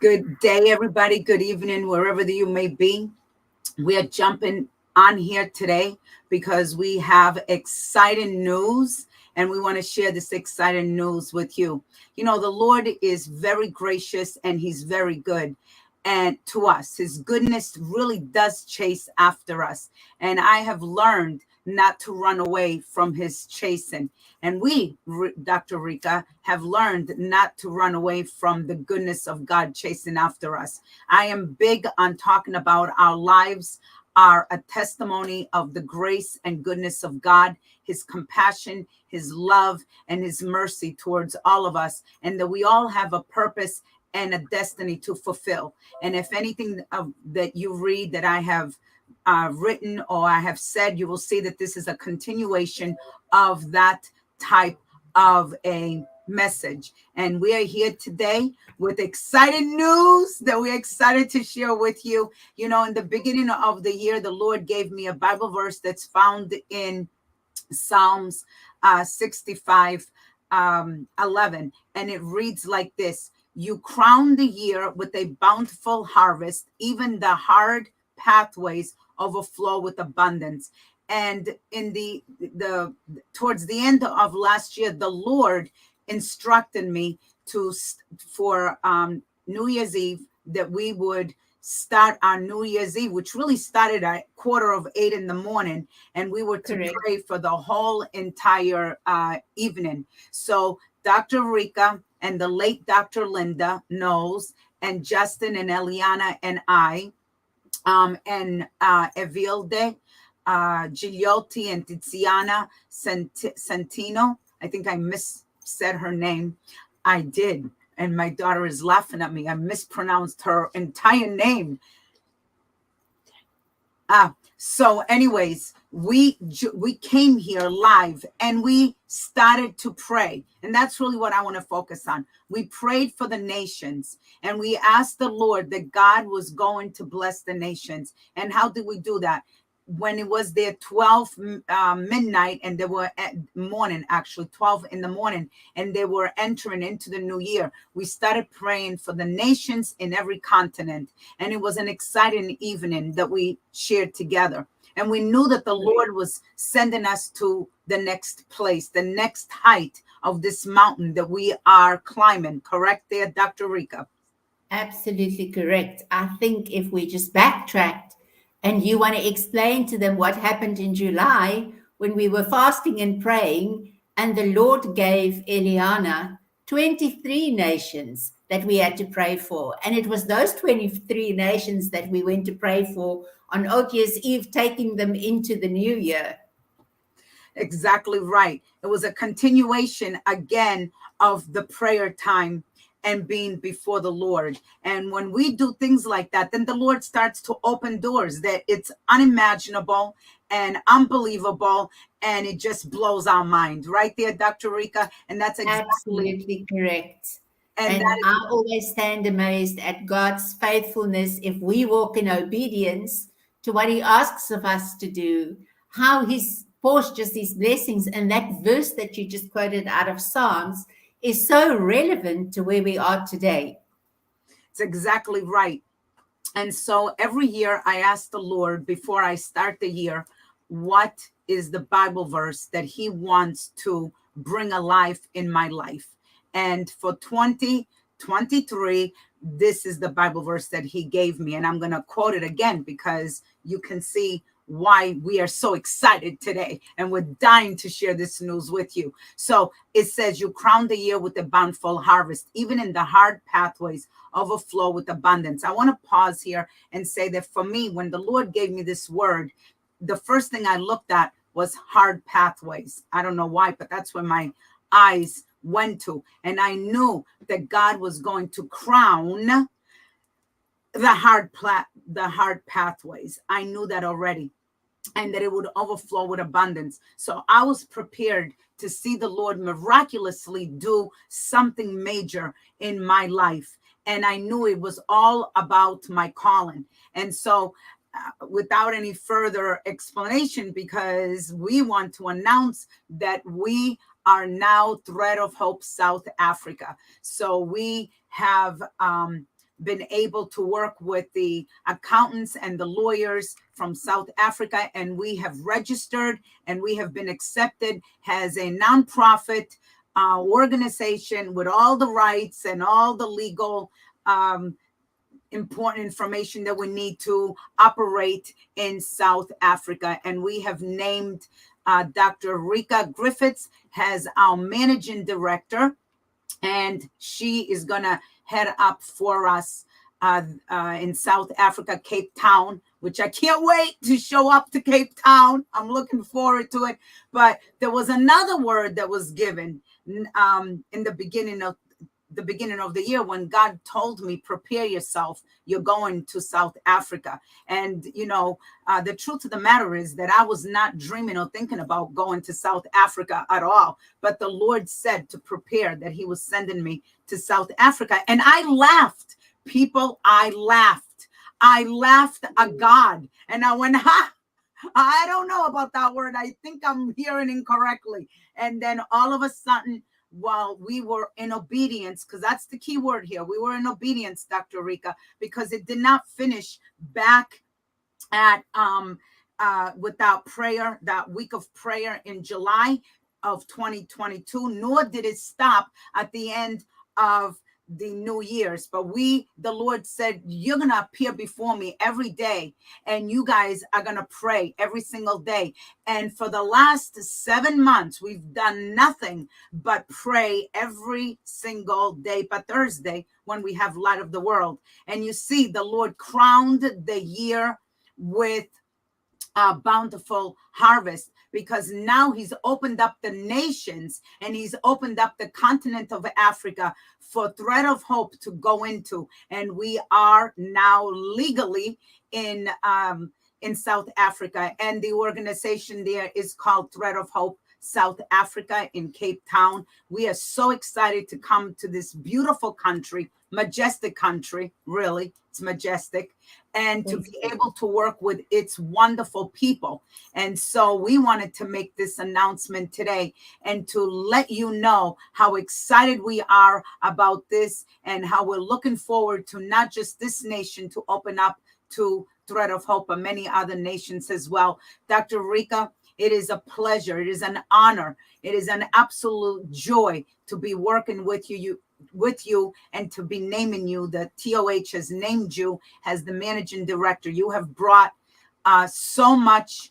Good day, everybody. Good evening, wherever you may be. We are jumping on here today because we have exciting news and we want to share this exciting news with you. You know, the Lord is very gracious and he's very good. And to us, his goodness really does chase after us. And I have learned not to run away from his chasing. And we, Dr. Rika, have learned not to run away from the goodness of God chasing after us. I am big on talking about our lives are a testimony of the grace and goodness of God, his compassion, his love, and his mercy towards all of us, and that we all have a purpose and a destiny to fulfill. And if anything that you read that I have written or I have said, you will see that this is a continuation of that type of a message. And we are here today with exciting news that we're excited to share with you. You know, in the beginning of the year, the Lord gave me a Bible verse that's found in Psalms 65, 11. And it reads like this: you crown the year with a bountiful harvest, even the hard pathways overflow with abundance. And in the towards the end of last year, the Lord instructed me for New Year's Eve that we would start our New Year's Eve, which really started at 7:45 in the morning, and we were to pray for the whole entire evening. So Dr. Rika and the late Dr. Linda Knowles and Justin and Eliana and I and Evilde, Gigliotti and Tiziana Santino. I think I said her name. I did. And my daughter is laughing at me. I mispronounced her entire name. So anyways, we came here live and we started to pray. And that's really what I want to focus on. We prayed for the nations and we asked the Lord that God was going to bless the nations. And how did we do that? When it was their 12 midnight and they were at morning, actually 12 in the morning, and they were entering into the new year, we started praying for the nations in every continent. And it was an exciting evening that we shared together. And we knew that the Lord was sending us to the next place, the next height of this mountain that we are climbing. Correct there, Dr. Rika? Absolutely correct. I think if we just backtracked and you want to explain to them what happened in July when we were fasting and praying, and the Lord gave Eliana 23 nations that we had to pray for. And it was those 23 nations that we went to pray for on Old Year's Eve, taking them into the new year. Exactly right. It was a continuation again of the prayer time and being before the Lord. And when we do things like that, then the Lord starts to open doors that it's unimaginable and unbelievable, and it just blows our mind. Right there, Dr. Rika. And that's absolutely correct. And that I always stand amazed at God's faithfulness if we walk in obedience to what he asks of us to do, how he's pours just these blessings. And that verse that you just quoted out of Psalms is so relevant to where we are today. It's exactly right. And so every year I ask the Lord before I start the year, what is the Bible verse that he wants to bring alive in my life? And for 2023, this is the Bible verse that he gave me. And I'm going to quote it again because you can see why we are so excited today and we're dying to share this news with you. So it says, you crown the year with a bountiful harvest, even in the hard pathways overflow with abundance. I want to pause here and say that for me, when the Lord gave me this word, the first thing I looked at was hard pathways. I don't know why, but that's where my eyes went to. And I knew that God was going to crown the hard pathways. I knew that already, and that it would overflow with abundance. So I was prepared to see the Lord miraculously do something major in my life. And I knew it was all about my calling. And so without any further explanation, because we want to announce that we are now Thread of Hope South Africa. So we have been able to work with the accountants and the lawyers from South Africa, and we have registered and we have been accepted as a nonprofit organization with all the rights and all the legal important information that we need to operate in South Africa. And we have named Dr. Rika Griffiths as our managing director, and she is going to head up for us in South Africa, Cape Town, which I can't wait to show up to Cape Town. I'm looking forward to it. But there was another word that was given in the beginning of the year when God told me, prepare yourself, you're going to South Africa. And, the truth of the matter is that I was not dreaming or thinking about going to South Africa at all. But the Lord said to prepare, that he was sending me to South Africa. And I laughed, people, I laughed at God. And I went, I don't know about that word. I think I'm hearing incorrectly. And then all of a sudden, while we were in obedience, because that's the key word here, we were in obedience, Dr. Rika, because it did not finish back at without prayer, that week of prayer in July of 2022, nor did it stop at the end of the New Year's. But the Lord said, you're going to appear before me every day, and you guys are going to pray every single day. And for the last 7 months, we've done nothing but pray every single day, but Thursday when we have Light of the World. And you see, the Lord crowned the year with a bountiful harvest, because now he's opened up the nations and he's opened up the continent of Africa for Thread of Hope to go into. And we are now legally in South Africa, and the organization there is called Thread of Hope South Africa in Cape Town. We are so excited to come to this beautiful country, majestic country, really, it's majestic, and to be able to work with its wonderful people. And so we wanted to make this announcement today and to let you know how excited we are about this and how we're looking forward to not just this nation to open up to Thread of Hope, but many other nations as well. Dr. Rika, it is a pleasure. It is an honor. It is an absolute joy to be working with you and to be naming you. The TOH has named you as the managing director. You have brought so much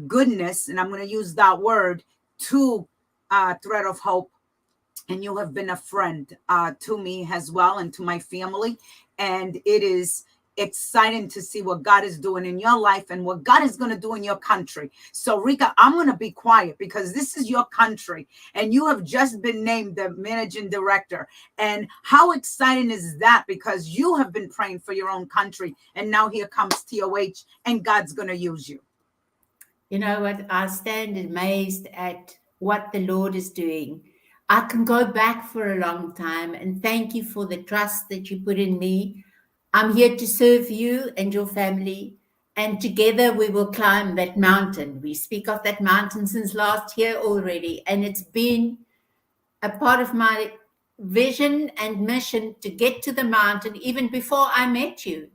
goodness, and I'm going to use that word, to Thread of Hope. And you have been a friend to me as well and to my family. And it is exciting to see what God is doing in your life and what God is going to do in your country. So, Rika, I'm going to be quiet because this is your country and you have just been named the managing director. And how exciting is that? Because you have been praying for your own country, and now here comes TOH and God's going to use you. You know what? I stand amazed at what the Lord is doing. I can go back for a long time, and thank you for the trust that you put in me. I'm here to serve you and your family, and together we will climb that mountain. We speak of that mountain since last year already, and it's been a part of my vision and mission to get to the mountain even before I met you,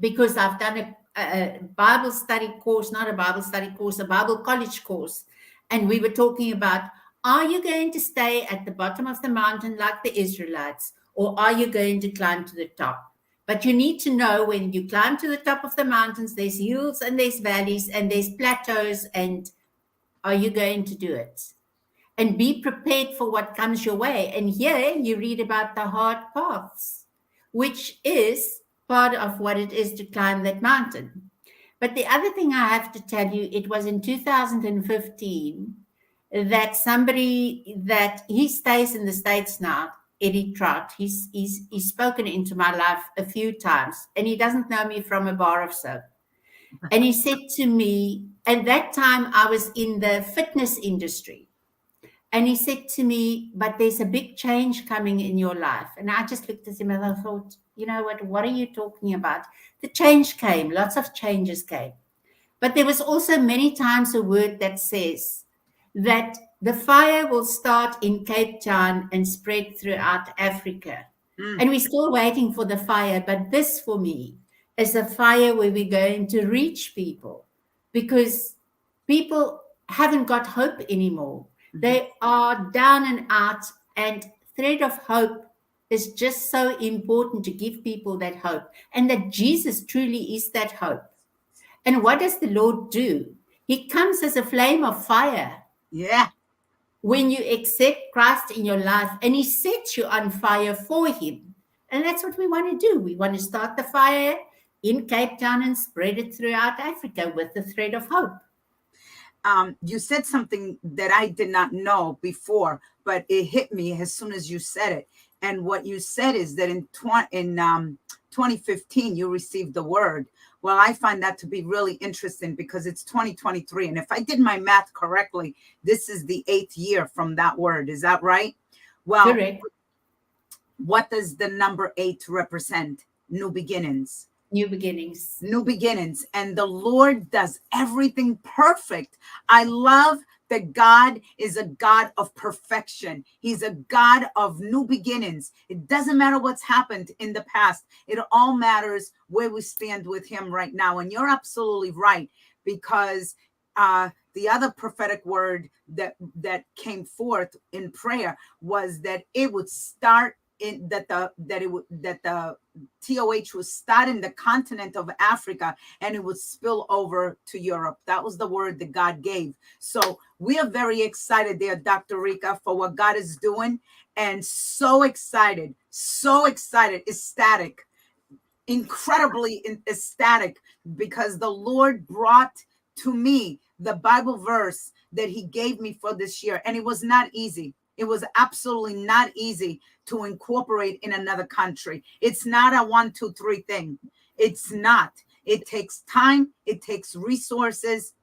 because I've done a Bible study course, not a Bible study course, a Bible college course, and we were talking about, are you going to stay at the bottom of the mountain like the Israelites, or are you going to climb to the top? But you need to know, when you climb to the top of the mountains, there's hills and there's valleys and there's plateaus, and are you going to do it? And be prepared for what comes your way. And here you read about the hard paths, which is part of what it is to climb that mountain. But the other thing I have to tell you, it was in 2015 that somebody that he stays in the States now, Eddie Trout, he's spoken into my life a few times, and he doesn't know me from a bar of soap. And he said to me, at that time I was in the fitness industry, and he said to me, but there's a big change coming in your life. And I just looked at him and I thought, you know what are you talking about? The change came, lots of changes came. But there was also many times a word that says that the fire will start in Cape Town and spread throughout Africa. Mm. And we're still waiting for the fire. But this, for me, is a fire where we're going to reach people, because people haven't got hope anymore. Mhm. They are down and out, and thread of hope is just so important to give people that hope, and that Jesus truly is that hope. And what does the Lord do? He comes as a flame of fire Yeah. when you accept Christ in your life, and he sets you on fire for him. And that's what we want to do. We want to start the fire in Cape Town and spread it throughout Africa with the thread of hope. You said something that I did not know before, but it hit me as soon as you said it. And what you said is that in 2015, you received the word. Well, I find that to be really interesting because it's 2023. And if I did my math correctly, this is the 8th year from that word. Is that right? Well, Correct. what does the number 8 represent? New beginnings. New beginnings. New beginnings. And the Lord does everything perfect. I love that God is a God of perfection. He's a God of new beginnings. It doesn't matter what's happened in the past. It all matters where we stand with him right now. And you're absolutely right, because the other prophetic word that came forth in prayer was that it would start in that the TOH would start in the continent of Africa and it would spill over to Europe. That was the word that God gave. So we are very excited there, Dr. Rika, for what God is doing, and so excited, ecstatic, incredibly ecstatic, because the Lord brought to me the Bible verse that he gave me for this year. And it was not easy. It was absolutely not easy to incorporate in another country. It's not a 1, 2, 3 thing. It's not. It takes time, it takes resources,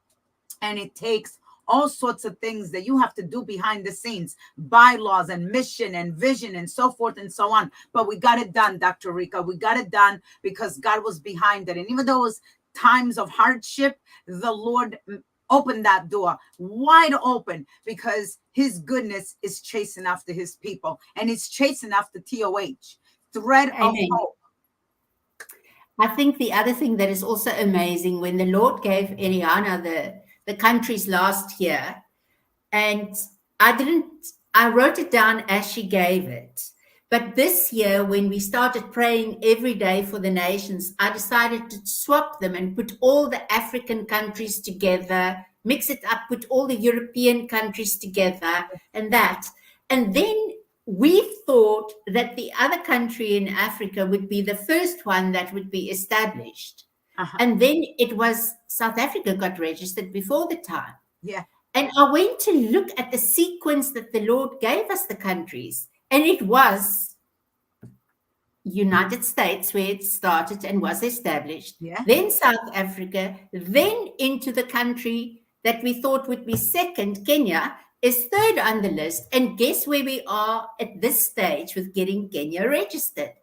and it takes all sorts of things that you have to do behind the scenes, bylaws and mission and vision and so forth and so on. But we got it done, Dr. Rika. We got it done because God was behind it. And even though it was times of hardship, the Lord opened that door wide open, because his goodness is chasing after his people, and it's chasing after TOH, thread of hope. I think the other thing that is also amazing, when the Lord gave Eliana the countries last year, and I wrote it down as she gave it. But this year, when we started praying every day for the nations, I decided to swap them and put all the African countries together, mix it up, put all the European countries together, and that. And then we thought that the other country in Africa would be the first one that would be established. And then it was South Africa got registered before the time. Yeah. And I went to look at the sequence that the Lord gave us the countries. And it was United States where it started and was established. Yeah. Then South Africa, then into the country that we thought would be second, Kenya, is third on the list. And guess where we are at this stage with getting Kenya registered?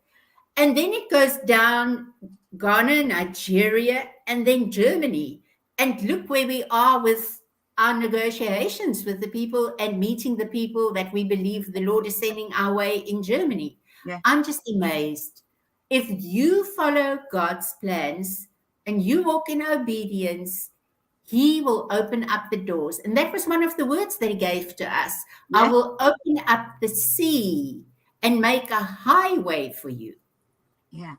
And then it goes down Ghana, Nigeria, and then Germany. And look where we are with our negotiations with the people and meeting the people that we believe the Lord is sending our way in Germany. Yeah. I'm just amazed. If you follow God's plans and you walk in obedience, he will open up the doors. And that was one of the words that he gave to us. Yeah. I will open up the sea and make a highway for you. Yeah.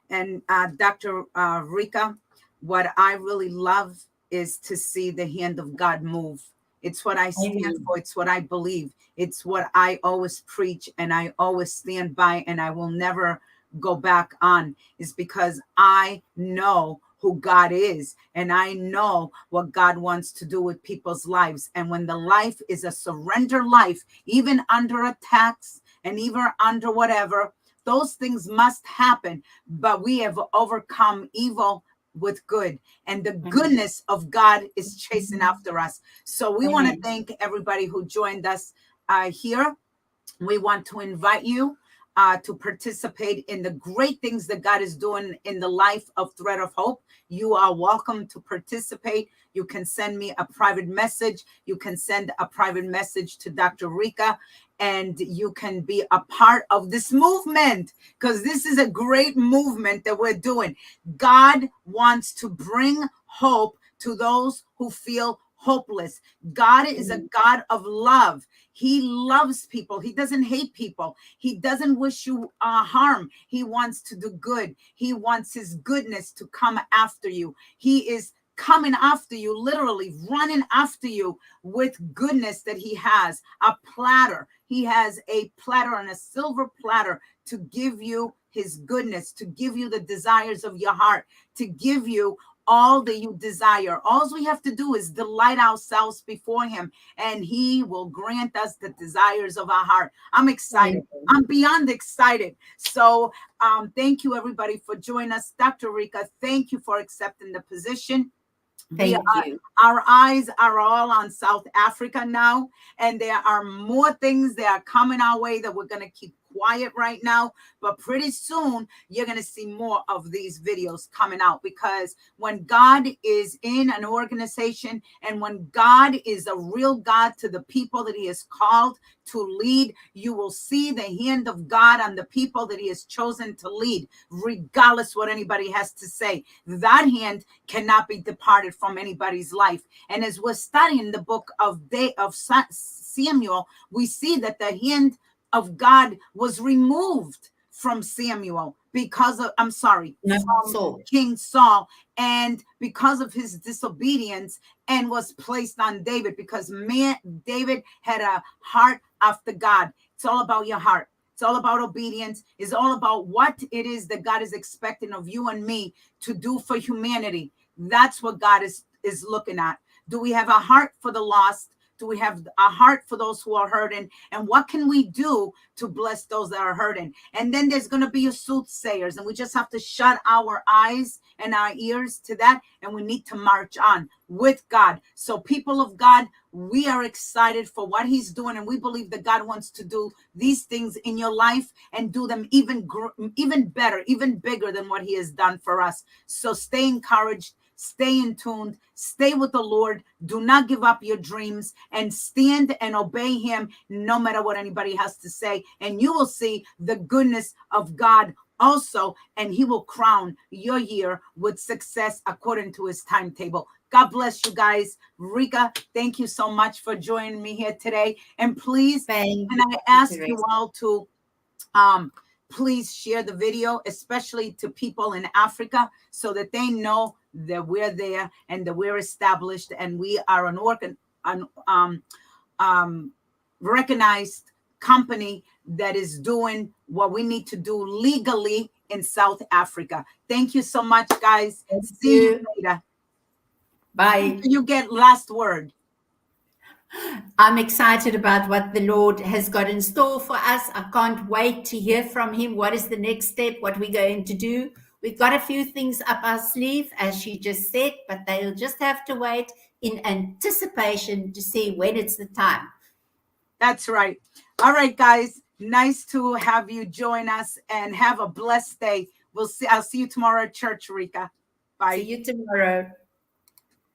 And Dr. Rika, what I really love is to see the hand of God move. It's what I stand for. It's what I believe. It's what I always preach and I always stand by, and I will never go back on, is because I know who God is, and I know what God wants to do with people's lives. And when the life is a surrender life, even under attacks and even under whatever, those things must happen. But we have overcome evil with good, and the goodness of God is chasing after us. So we want to thank everybody who joined us here. We want to invite you to participate in the great things that God is doing in the life of Thread of Hope. You are welcome to participate. You can send me a private message. You can send a private message to Dr. Rika, and you can be a part of this movement, because this is a great movement that we're doing. God wants to bring hope to those who feel hopeless. God is a God of love. He loves people. He doesn't hate people. He doesn't wish you harm. He wants to do good. He wants his goodness to come after you. He is coming after you, literally running after you with goodness that he has. A platter. He has a platter, and a silver platter, to give you his goodness, to give you the desires of your heart, to give you all that you desire. All we have to do is delight ourselves before him, and he will grant us the desires of our heart. I'm excited. I'm beyond excited. So thank you, everybody, for joining us. Dr. Rika, thank you for accepting the position. Thank you. Our eyes are all on South Africa now, and there are more things that are coming our way that we're going to keep quiet right now, but pretty soon you're going to see more of these videos coming out, because when God is in an organization, and when God is a real God to the people that he has called to lead, you will see the hand of God on the people that he has chosen to lead, regardless what anybody has to say. That hand cannot be departed from anybody's life. And as we're studying the book of Samuel, we see that the hand of God was removed from Samuel because of, from King Saul, and because of his disobedience, and was placed on David, because David had a heart after God. It's all about your heart. It's all about obedience. It's all about what it is that God is expecting of you and me to do for humanity. That's what God is looking at. Do we have a heart for the lost? Do we have a heart for those who are hurting? And what can we do to bless those that are hurting? And then there's going to be a soothsayers, and we just have to shut our eyes and our ears to that, and we need to march on with God. So people of God, we are excited for what he's doing, and we believe that God wants to do these things in your life and do them even better, even bigger than what he has done for us. So stay encouraged. Stay in tune, stay with the Lord. Do not give up your dreams, and stand and obey him no matter what anybody has to say. And you will see the goodness of God also, and he will crown your year with success according to his timetable. God bless you guys. Rika, thank you so much for joining me here today. And please, and I ask you all to please share the video, especially to people in Africa, so that they know that we're there and that we're established, and we are an recognized company that is doing what we need to do legally in South Africa. Thank you so much, guys. See you later. Bye. You get last word. I'm excited about what the Lord has got in store for us. I can't wait to hear from him. What is the next step? What we're going to do? We've got a few things up our sleeve, as she just said, but they'll just have to wait in anticipation to see when it's the time. That's right. All right, guys. Nice to have you join us, and have a blessed day. I'll see you tomorrow at church, Rika. Bye. See you tomorrow.